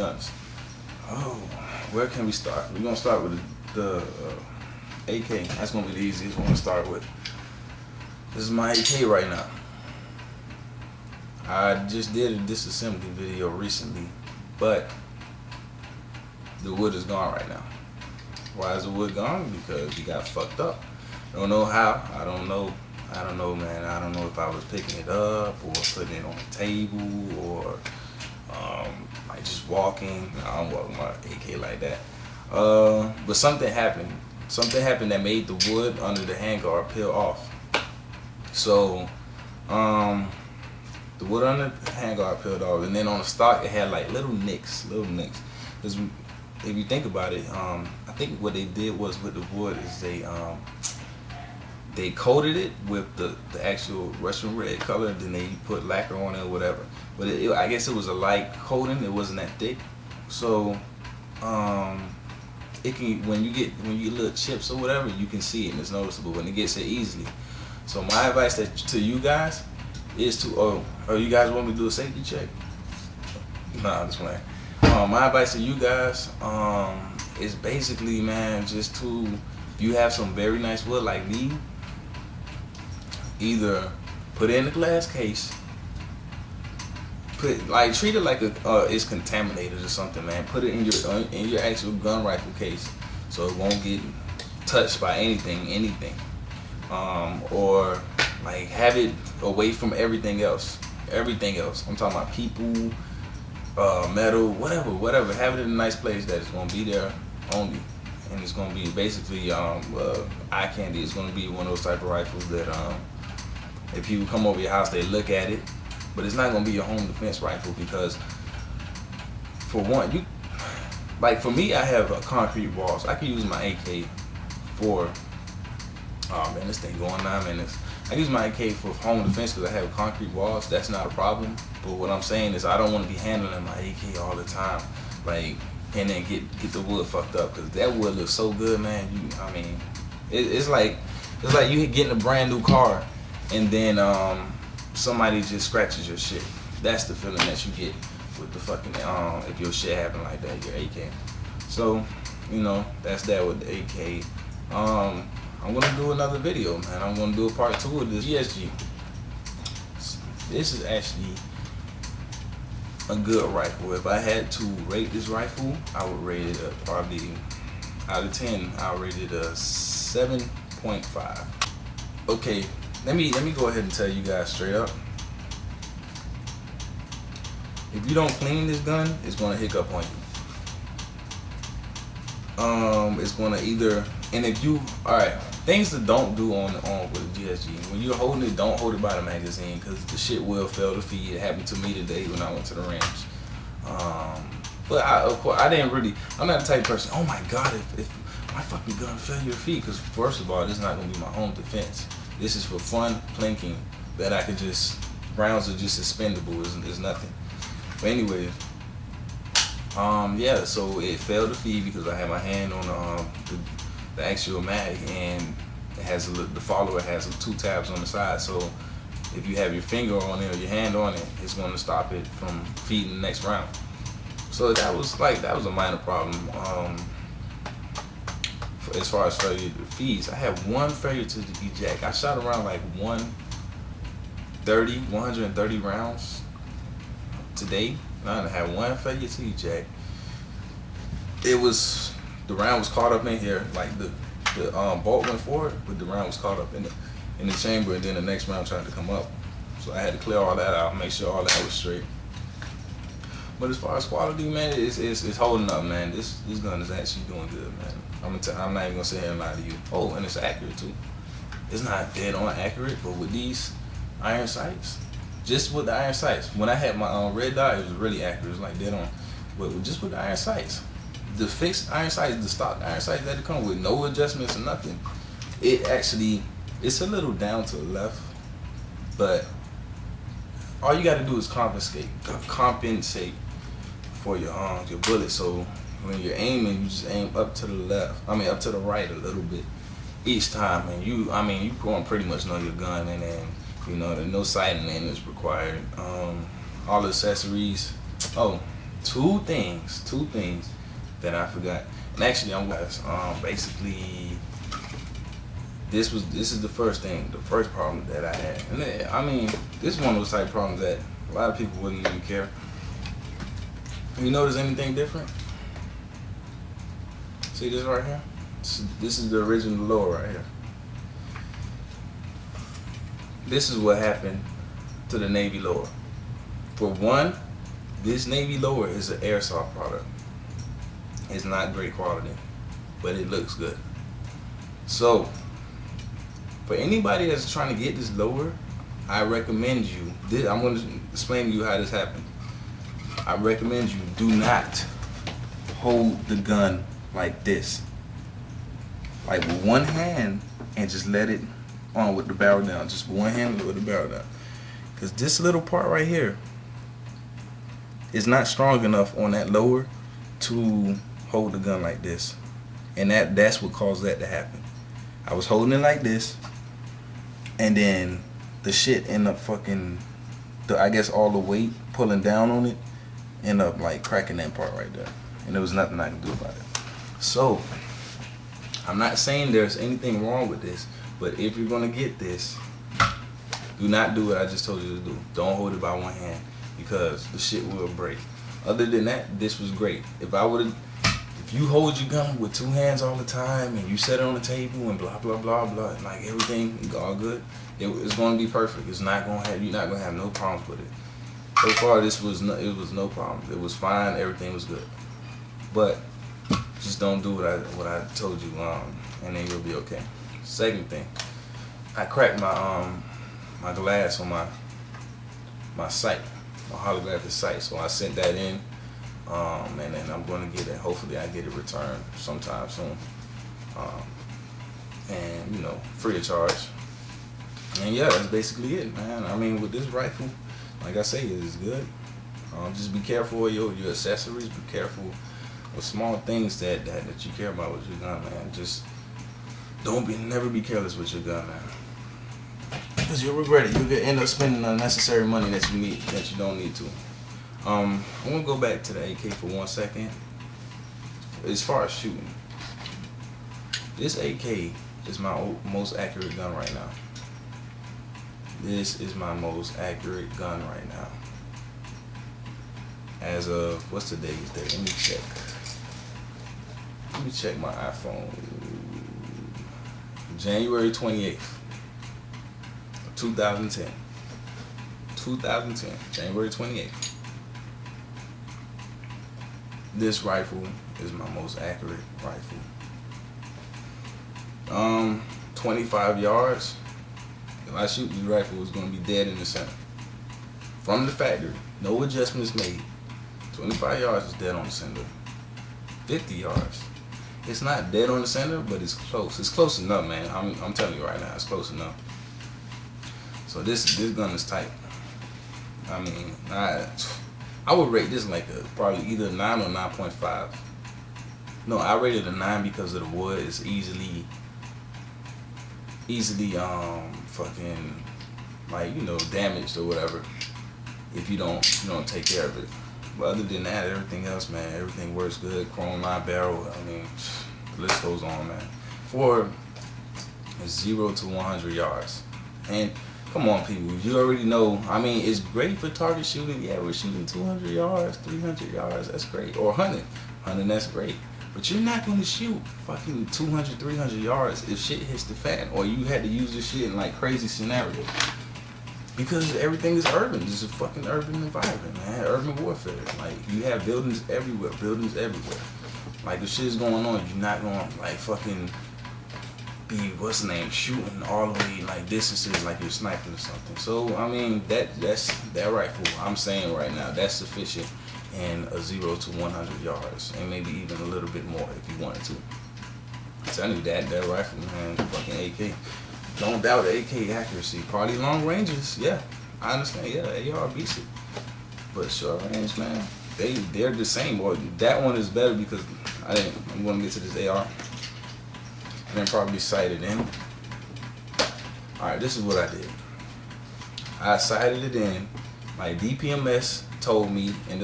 guns. Oh, where can we start? We're gonna start with the AK. That's gonna be the easiest one to start with. This is my AK right now. I just did a disassembly video recently, but the wood is gone right now. Why is the wood gone? Because he got fucked up. Don't know how. I don't know, man. I don't know if I was picking it up or putting it on the table or like just walking. I don't walk with my AK like that. But something happened. Something happened that made the wood under the handguard peel off. So, the wood under the handguard peeled off, and then on the stock it had like little nicks. Because if you think about it, I think what they did was with the wood is they coated it with the actual Russian red color, then they put lacquer on it or whatever. But I guess it was a light coating. It wasn't that thick, so it can when you get little chips or whatever, you can see it and it's noticeable, and it gets it easily. So my advice to you guys is to you guys want me to do a safety check? Nah, I'm just playing. My advice to you guys is basically, man, just to, if you have some very nice wood like me, either put it in a glass case, treat it like it's contaminated or something, man. Put it in your actual gun rifle case so it won't get touched by anything. Or like have it away from everything else. I'm talking about people, metal, whatever. Have it in a nice place that it's gonna be there only, and it's gonna be basically eye candy. It's gonna be one of those type of rifles that if people come over your house, they look at it, but it's not gonna be your home defense rifle because, for one, for me, I have concrete walls. I can use my AK for. Oh man, this thing going 9 minutes. I use my AK for home defense because I have concrete walls. That's not a problem. But what I'm saying is I don't want to be handling my AK all the time, and then get the wood fucked up, because that wood looks so good, man. It's like you getting a brand new car and then somebody just scratches your shit. That's the feeling that you get with the fucking if your shit happen like that, your AK. So that's that with the AK. I'm gonna do another video, man. I'm gonna do a part 2 of this GSG. This is actually a good rifle. If I had to rate this rifle, I would rate it probably out of 10. I would rate it a 7.5. Okay, let me go ahead and tell you guys straight up. If you don't clean this gun, it's gonna hiccup on you. It's gonna either, and if you, alright, things that don't do on with the GSG. When you're holding it, don't hold it by the magazine, because the shit will fail to feed. It happened to me today when I went to the range. But of course, I'm not the type of person, oh my god, if my fucking gun fail your feet, because first of all, this is not gonna be my home defense. This is for fun plinking that I could just, rounds are just expendable, is nothing. But anyways, yeah, so it failed to feed because I had my hand on the actual mag, and it has the follower has 2 tabs on the side. So if you have your finger on it or your hand on it, it's going to stop it from feeding the next round. So that was a minor problem. As far as failure to feeds, I had one failure to the ejac. I shot around like 130 rounds today. I had one failure to ejac. The round was caught up in here, like the bolt went forward, but the round was caught up in the chamber, and then the next round tried to come up. So I had to clear all that out, make sure all that was straight. But as far as quality, man, it's holding up, man. This gun is actually doing good, man. I'm not even gonna sit here and lie to you. Oh, and it's accurate too. It's not dead on accurate, but with these iron sights, just with the iron sights, when I had my red dot, it was really accurate. It was like dead on. But just with the iron sights, the fixed iron sights, the stock iron sights that it come with, no adjustments or nothing, it's a little down to the left, but all you got to do is compensate for your bullet. So when you're aiming, you just aim up to the left. Up to the right a little bit each time, and you going pretty much know your gun, and then no sighting in is required. All the accessories. Oh, Two things that I forgot. And actually, I'm guys. Basically, this is the first problem that I had. And I mean, this is one of those type of problems that a lot of people wouldn't even care. You notice anything different? See this right here? This is the original lower right here. This is what happened to the Navy lower. For one, this Navy lower is an airsoft product. It's not great quality, but it looks good. So, for anybody that's trying to get this lower, I recommend you, I'm going to explain to you how this happened. I recommend you do not hold the gun like this. Like with one hand and just let it on with the barrel down. Just one hand with the barrel down. Because this little part right here is not strong enough on that lower to hold the gun like this. And that's what caused that to happen. I was holding it like this, and then the shit ended up fucking, I guess all the weight pulling down on it ended up like cracking that part right there. And there was nothing I could do about it. So, I'm not saying there's anything wrong with this, but if you're gonna get this, do not do what I just told you to do. Don't hold it by one hand, because the shit will break. Other than that, this was great. If you hold your gun with two hands all the time and you set it on the table and blah blah blah blah, like everything all good, it's gonna be perfect. You're not gonna have no problems with it. So far, it was no problems. It was fine. Everything was good. But just don't do what I told you, and then you'll be okay. Second thing, I cracked my glass on my sight, my holographic sight. So I sent that in, and then I'm going to get it. Hopefully, I get it returned sometime soon, and you know, free of charge. And yeah, that's basically it, man. I mean, with this rifle, like I say, it's good. Just be careful with your accessories. Be careful with small things that you care about with your gun, man. Just never be careless with your gun, man. Because you'll regret it. You'll end up spending unnecessary money that you don't need to. I'm gonna go back to the AK for 1 second. As far as shooting, this AK is my most accurate gun right now. This is my most accurate gun right now. As of, what's today's date? Let me check. Let me check my iPhone. January 28th, 2010. 2010, January 28th. This rifle is my most accurate rifle. 25 yards. If I shoot this rifle, it's going to be dead in the center. From the factory, no adjustments made. 25 yards is dead on the center. 50 yards. It's not dead on the center, but it's close. It's close enough, man. I'm telling you right now, it's close enough. So this gun is tight. I mean, I would rate this like probably either a 9 or 9.5. No, I rated a 9 because of the wood. It's easily fucking, like, you know, damaged or whatever if you don't take care of it. But other than that, everything else, man, everything works good. Chrome line barrel, I mean, the list goes on, man. For 0 to 100 yards. And come on, people, you already know, I mean, it's great for target shooting. Yeah, we're shooting 200 yards, 300 yards, that's great. Or 100, that's great. But you're not going to shoot fucking 200, 300 yards if shit hits the fan, or you had to use this shit in like crazy scenarios. Because everything is urban. This is a fucking urban environment, man. Urban warfare. Like, you have buildings everywhere. Like, if shit is going on, you're not going to like fucking be, shooting all the way like distances like you're sniping or something. So, I mean, that's that rifle, I'm saying right now, that's sufficient in a 0 to 100 yards, and maybe even a little bit more if you wanted to. I'm telling you, that rifle, man, fucking AK. Don't doubt the AK accuracy. Probably long ranges, yeah, I understand. Yeah, AR beats it, but short range, man, they're the same. Or that one is better because I'm going to get to this AR, and then probably sight it in. All right, this is what I did. I sighted it in. My DPMS told me in